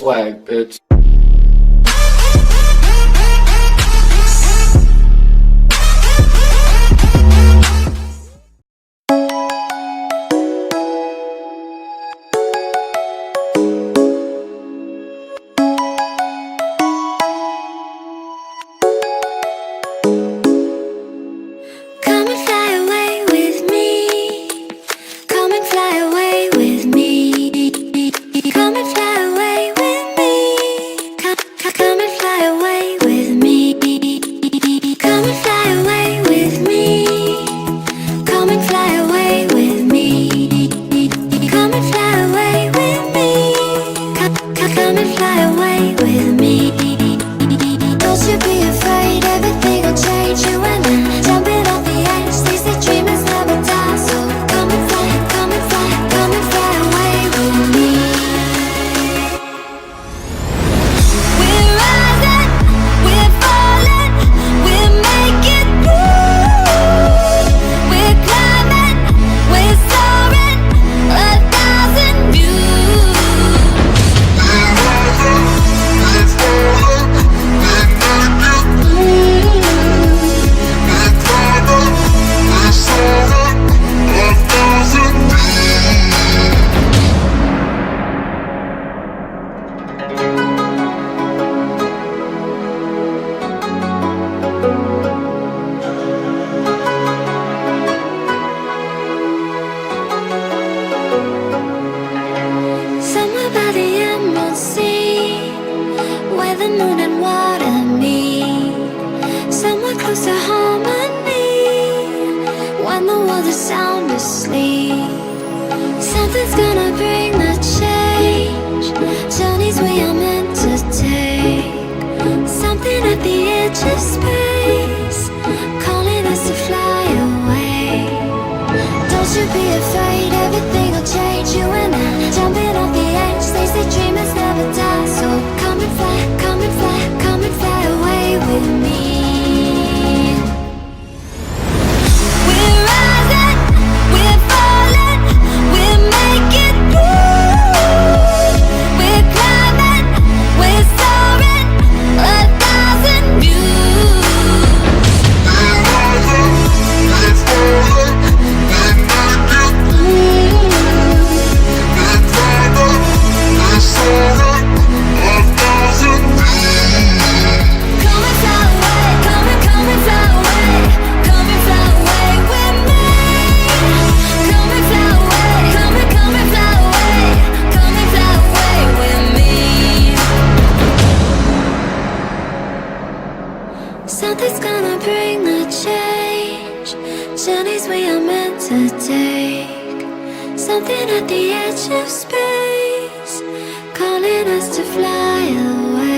swag, bitch. Come and fly away with me. Come and fly away with me. Come and fly away with me. Come and fly away with me. Come and fly away with me. Come and fly away with me. Come and fly away with me. Come and fly away with me. Don't you be afraid, everything will change. You and I jumping off the edge. They say dreamers never die, so come and fly, come and fly, come and fly away with me. We're rising, we're falling, we're making through. We're climbing, we're soaring, 1,000 views. Somewhere by the emerald sea, where the moon and water meet. Somewhere close to harmony, when the world is sound asleep. Something's gonna bring the change, journeys we are meant to take. Something at the edge of space, calling us to fly away. Don't you be afraid, everything will change. You and I jumping off the edge. They say dreamers never die, so come and fly, come and fly, come and fly away with me. We're rising, we're falling, we're making through. We're climbing, we're soaring, 1,000 views. Come and fly away, come and fly away, come and fly away with me. Come and fly away, come and fly away, come and fly away with me. Something's gonna bring the change, journeys we are meant to take. Something at the edge of space, calling us to fly away.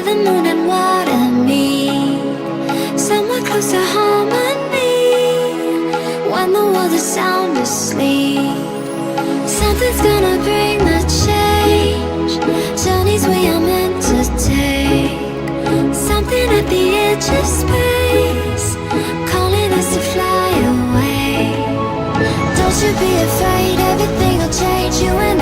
the moon and water meet somewhere close to harmony. When the world is sound asleep, something's gonna bring the change. Journeys we are meant to take, something at the edge of space, calling us to fly away. Don't you be afraid, everything will change. You and